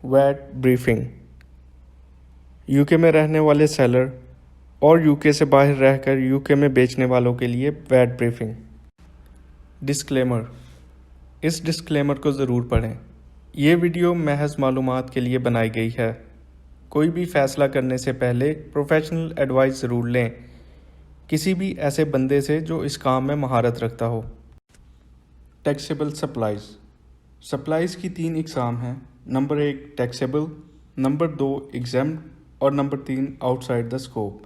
VAT briefing. UK में रहने वाले सेलर और यूके से बाहर रहकर यूके में बेचने वालों के लिए वैट ब्रीफिंग। डिस्क्लेमर। इस डिस्क्लेमर को ज़रूर पढ़ें। ये वीडियो महज मालूमात के लिए बनाई गई है। कोई भी फ़ैसला करने से पहले प्रोफेशनल एडवाइस ज़रूर लें, किसी भी ऐसे बंदे से जो इस काम में महारत रखता हो। Taxable supplies. सप्लाइज़ की 3 इकसाम हैं। नंबर 1 टैक्सेबल, नंबर 2 एग्जेम्प्ट और number 3 outside the scope.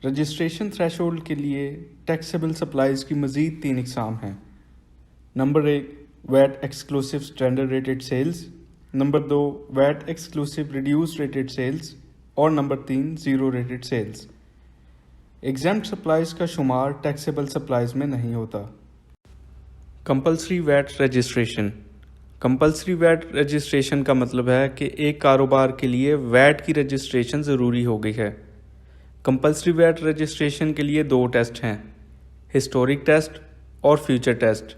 Registration threshold के लिए टैक्सेबल सप्लाइज़ की मज़ीद 3 इकसाम हैं। Number 1 VAT exclusive standard rated sales, number 2 VAT exclusive reduce rated sales और number 3 zero rated sales. Exempt supplies का शुमार टैक्सेबल सप्लाइज़ में नहीं होता। Compulsory VAT registration. Compulsory VAT registration का मतलब है कि एक कारोबार के लिए वैट की रजिस्ट्रेशन ज़रूरी हो गई है। कंपल्सरी वैट रजिस्ट्रेशन के लिए 2 टेस्ट हैं, हिस्टोरिक टेस्ट और फ्यूचर टेस्ट।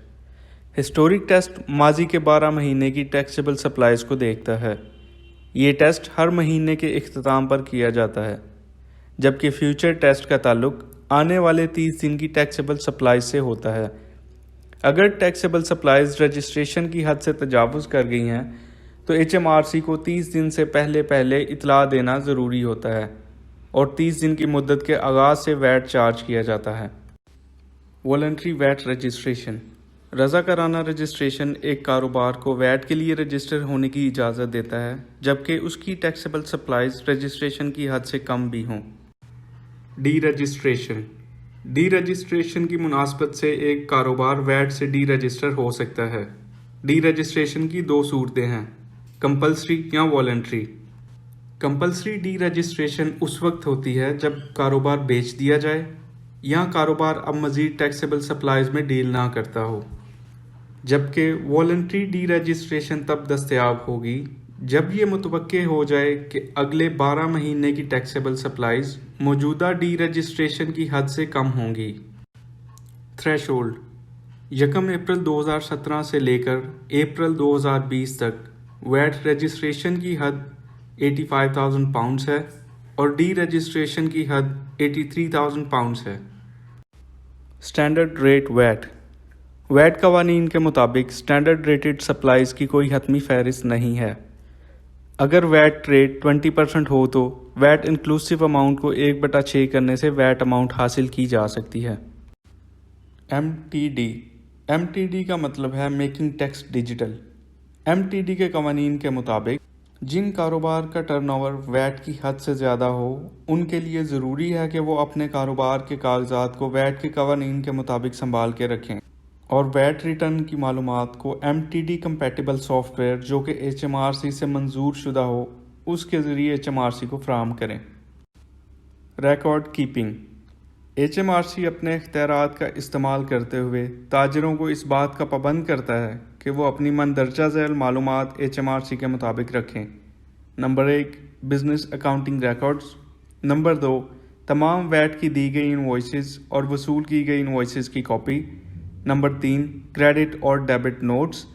हिस्टोरिक टेस्ट माजी के 12 महीने की टैक्सेबल सप्लाइज़ को देखता है। ये टेस्ट हर महीने के इख्तिताम पर किया जाता है, जबकि फ्यूचर टेस्ट का ताल्लुक आने वाले 30 दिन की टैक्सेबल सप्लाइज से होता है। अगर टैक्सेबल सप्लाइज रजिस्ट्रेशन की हद से तजावुज़ कर गई हैं तो HMRC को 30 दिन से पहले इतला देना ज़रूरी होता है और 30 दिन की मुद्दत के आगाज़ से वैट चार्ज किया जाता है। Voluntary VAT registration. रज़ाकाराना रजिस्ट्रेशन एक कारोबार को वैट के लिए रजिस्टर होने की इजाज़त देता है, जबकि उसकी टैक्सेबल सप्लाइज रजिस्ट्रेशन की हद से कम भी हों। D registration. डी रजिस्ट्रेशन की मुनासबत से एक कारोबार वैट से डी रजिस्टर हो सकता है। डी रजिस्ट्रेशन की 2 सूरतें हैं, कंपल्सरी या वॉलंटरी। कंपल्सरी डी रजिस्ट्रेशन उस वक्त होती है जब कारोबार बेच दिया जाए या कारोबार अब मज़ीद टैक्सेबल सप्लाइज में डील ना करता हो, जबकि वॉलंटरी डी रजिस्ट्रेशन तब दस्तयाब होगी जब ये मुतवक्के हो जाए कि अगले 12 महीने की टैक्सेबल सप्लाइज मौजूदा डी रजिस्ट्रेशन की हद से कम होंगी। थ्रेशोल्ड। 1 अप्रैल 2017 से लेकर अप्रैल 2020 तक वैट रजिस्ट्रेशन की हद 85,000 पाउंड्स है और डी रजिस्ट्रेशन की हद 83,000 पाउंड्स है। Standard rate VAT. वैट कवानीन के मुताबिक स्टैंडर्ड रेटेड सप्लाइज की कोई हतमी फहरिस्त नहीं है। अगर वैट रेट 20% हो तो वैट इंक्लूसिव अमाउंट को 1/6 करने से वैट अमाउंट हासिल की जा सकती है। MTD का मतलब है मेकिंग टैक्स डिजिटल। MTD के कवानीन के मुताबिक जिन कारोबार का टर्नओवर वैट की हद से ज़्यादा हो उनके लिए ज़रूरी है कि वो अपने कारोबार के कागजात को वैट के कवानीन के मुताबिक संभाल के रखें और वैट रिटर्न की मालूमात को MTD कंपैटिबल सॉफ्टवेयर जो कि HMRC से मंजूर शुदा हो उसके ज़रिए HMRC को फराहम करें। Record keeping. HMRC अपने इख्तियारात का इस्तेमाल करते हुए ताजरों को इस बात का पाबंद करता है कि वो अपनी मंदरजा झैल मालूमात HMRC के मुताबिक रखें। Number 1 business accounting records, number 2 तमाम वैट की दी गई इनवॉइसेस और वसूल की गई इनवॉइसेस की कॉपी, नंबर 3 क्रेडिट और डेबिट नोट्स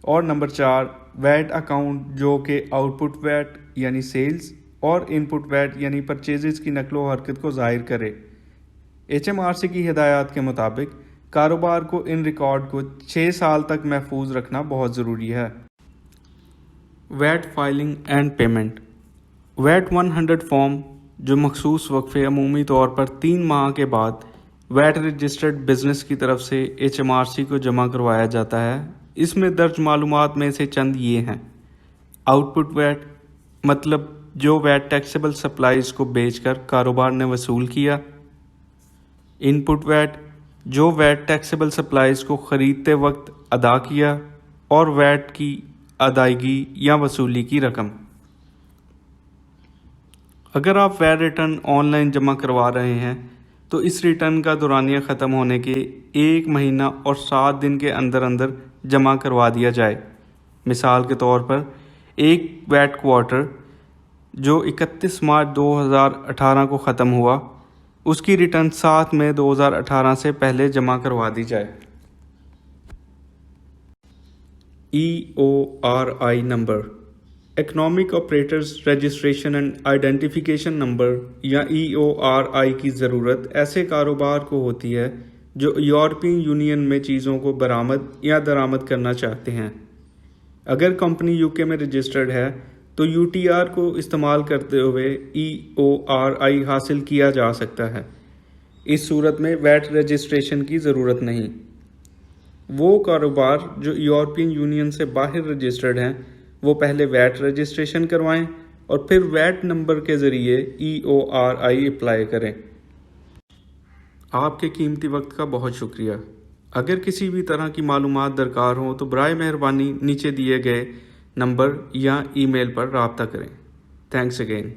और नंबर 4 वैट अकाउंट जो कि आउटपुट वैट यानी सेल्स और इनपुट वैट यानी परचेजेस की नकलो हरकत को ज़ाहिर करे। HMRC की हिदायत के मुताबिक कारोबार को इन रिकॉर्ड को 6 साल तक महफूज रखना बहुत ज़रूरी है। VAT filing and payment. VAT 100 form जो मखसूस वक्फे अमूमी तौर पर 3 माह के बाद वैट रजिस्टर्ड बिजनेस की तरफ से HMRC को जमा करवाया जाता है, इसमें दर्ज मालूमात में से चंद ये हैं। आउटपुट वैट मतलब जो वैट टैक्सेबल सप्लाइज को बेचकर कारोबार ने वसूल किया। इनपुट वैट जो वैट टैक्सेबल सप्लाइज को ख़रीदते वक्त अदा किया और वैट की अदायगी या वसूली की रकम। अगर आप वैट रिटर्न ऑनलाइन जमा करवा रहे हैं तो इस रिटर्न का दौरानिया ख़त्म होने के 1 महीना और 7 दिन के अंदर अंदर जमा करवा दिया जाए। मिसाल के तौर पर एक वैट क्वार्टर जो 31 मार्च 2018 को ख़त्म हुआ उसकी रिटर्न 7 मई 2018 से पहले जमा करवा दी जाए। EORI number economic operators registration and identification number یا EORI کی ضرورت ایسے کاروبار کو ہوتی ہے جو یورپین یونین میں چیزوں کو برآمد یا درآمد کرنا چاہتے ہیں۔ اگر کمپنی UK میں رجسٹرڈ ہے تو UTR کو استعمال کرتے ہوئے EORI حاصل کیا جا سکتا ہے۔ اس صورت میں ویٹ رجسٹریشن کی ضرورت نہیں۔ وہ کاروبار جو یورپین یونین سے باہر رجسٹرڈ ہیں وہ پہلے ویٹ رجسٹریشن کروائیں اور پھر ویٹ نمبر کے ذریعے EORI اپلائی کریں۔ آپ کے قیمتی وقت کا بہت شکریہ۔ اگر کسی بھی طرح کی معلومات درکار ہوں تو برائے مہربانی نیچے دیے گئے نمبر یا ای میل پر رابطہ کریں۔ Thanks again.